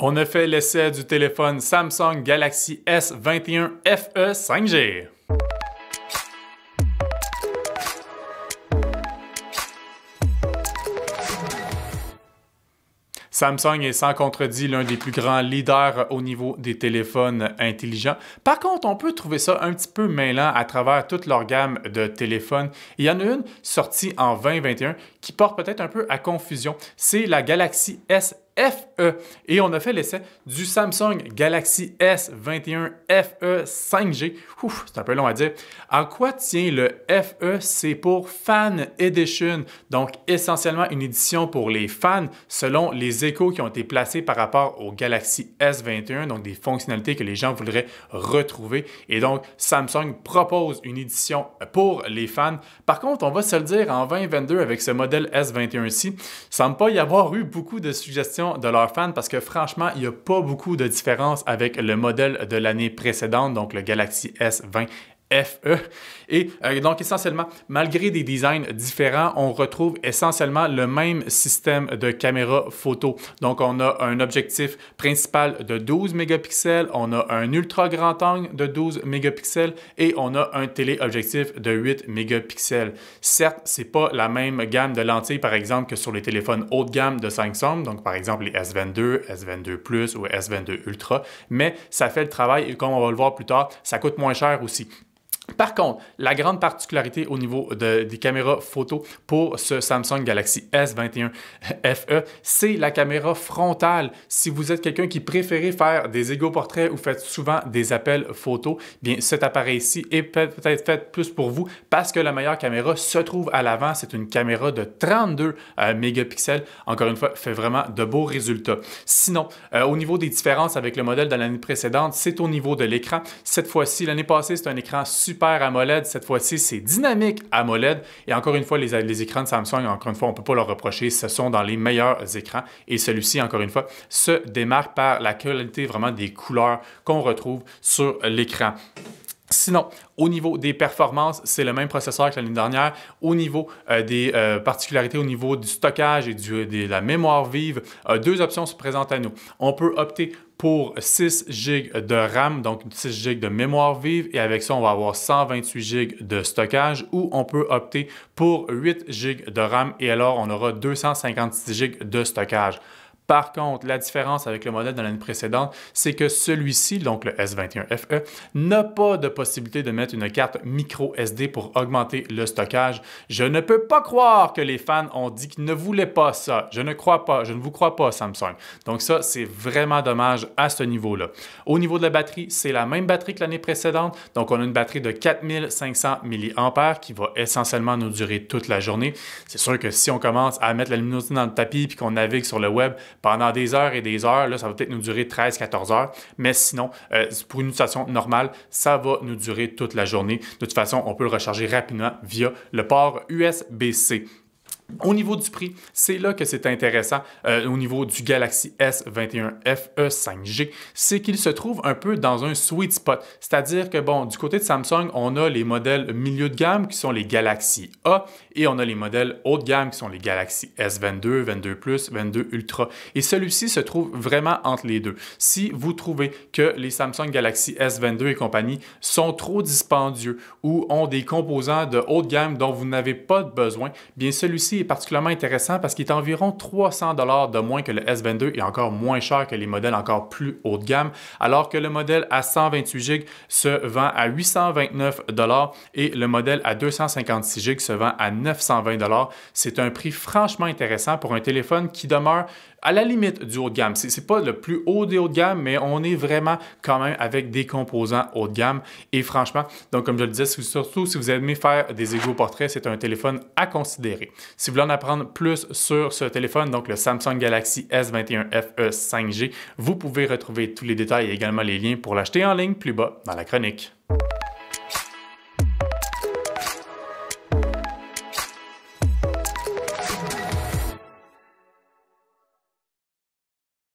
On a fait l'essai du téléphone Samsung Galaxy S21 FE 5G. Samsung est sans contredit l'un des plus grands leaders au niveau des téléphones intelligents. Par contre, on peut trouver ça un petit peu mêlant à travers toute leur gamme de téléphones. Il y en a une sortie en 2021 qui porte peut-être un peu à confusion. C'est la Galaxy S FE et on a fait l'essai du Samsung Galaxy S21 FE 5G. Ouf, c'est un peu long à dire. En quoi tient le FE? C'est pour Fan Edition, donc essentiellement une édition pour les fans selon les échos qui ont été placés par rapport au Galaxy S21, donc des fonctionnalités que les gens voudraient retrouver. Et donc, Samsung propose une édition pour les fans. Par contre, on va se le dire, en 2022, avec ce modèle S21-ci, il ne semble pas y avoir eu beaucoup de suggestions de leurs fans parce que franchement, il n'y a pas beaucoup de différence avec le modèle de l'année précédente, donc le Galaxy S20 FE. Et donc, essentiellement, malgré des designs différents, on retrouve essentiellement le même système de caméra photo. Donc, on a un objectif principal de 12 mégapixels, on a un ultra grand angle de 12 mégapixels et on a un téléobjectif de 8 mégapixels. Certes, ce n'est pas la même gamme de lentilles, par exemple, que sur les téléphones haut de gamme de Samsung, donc par exemple les S22, S22 Plus ou S22 Ultra, mais ça fait le travail et comme on va le voir plus tard, ça coûte moins cher aussi. Par contre, la grande particularité au niveau des caméras photo pour ce Samsung Galaxy S21 FE, c'est la caméra frontale. Si vous êtes quelqu'un qui préfère faire des égo-portraits ou faites souvent des appels photos, bien cet appareil-ci est peut-être fait plus pour vous parce que la meilleure caméra se trouve à l'avant. C'est une caméra de 32 mégapixels. Encore une fois, fait vraiment de beaux résultats. Sinon, au niveau des différences avec le modèle de l'année précédente, c'est au niveau de l'écran. Cette fois-ci, l'année passée, c'est un écran Super AMOLED. Cette fois-ci, c'est dynamique AMOLED. Et encore une fois, les écrans de Samsung, encore une fois, on ne peut pas leur reprocher. Ce sont dans les meilleurs écrans. Et celui-ci, encore une fois, se démarque par la qualité vraiment des couleurs qu'on retrouve sur l'écran. Sinon, au niveau des performances, c'est le même processeur que l'année dernière. Au niveau des particularités, au niveau du stockage et de la mémoire vive, deux options se présentent à nous. On peut opter pour 6 GB de RAM, donc 6 GB de mémoire vive, et avec ça, on va avoir 128 GB de stockage, ou on peut opter pour 8 GB de RAM, et alors on aura 256 GB de stockage. Par contre, la différence avec le modèle de l'année précédente, c'est que celui-ci, donc le S21 FE, n'a pas de possibilité de mettre une carte micro SD pour augmenter le stockage. Je ne peux pas croire que les fans ont dit qu'ils ne voulaient pas ça. Je ne crois pas, je ne vous crois pas, Samsung. Donc ça, c'est vraiment dommage à ce niveau-là. Au niveau de la batterie, c'est la même batterie que l'année précédente. Donc on a une batterie de 4500 mAh qui va essentiellement nous durer toute la journée. C'est sûr que si on commence à mettre la luminosité dans le tapis et qu'on navigue sur le web, pendant des heures et des heures, là, ça va peut-être nous durer 13-14 heures, mais sinon, pour une utilisation normale, ça va nous durer toute la journée. De toute façon, on peut le recharger rapidement via le port USB-C. Au niveau du prix, c'est là que c'est intéressant au niveau du Galaxy S21 FE 5G, c'est qu'il se trouve un peu dans un sweet spot. C'est-à-dire que, bon, du côté de Samsung, on a les modèles milieu de gamme qui sont les Galaxy A et on a les modèles haut de gamme qui sont les Galaxy S22, 22 Plus, 22 Ultra. Et celui-ci se trouve vraiment entre les deux. Si vous trouvez que les Samsung Galaxy S22 et compagnie sont trop dispendieux ou ont des composants de haut de gamme dont vous n'avez pas besoin, bien celui-ci est particulièrement intéressant parce qu'il est environ 300 $ de moins que le S22 et encore moins cher que les modèles encore plus haut de gamme, alors que le modèle à 128 GB se vend à 829 $ et le modèle à 256 GB se vend à 920 $. C'est un prix franchement intéressant pour un téléphone qui demeure à la limite du haut de gamme. Ce n'est pas le plus haut des hauts de gamme, mais on est vraiment quand même avec des composants haut de gamme. Et franchement, donc comme je le disais, surtout si vous aimez faire des égo-portraits, c'est un téléphone à considérer. Si vous voulez en apprendre plus sur ce téléphone, donc le Samsung Galaxy S21 FE 5G, vous pouvez retrouver tous les détails et également les liens pour l'acheter en ligne plus bas dans la chronique.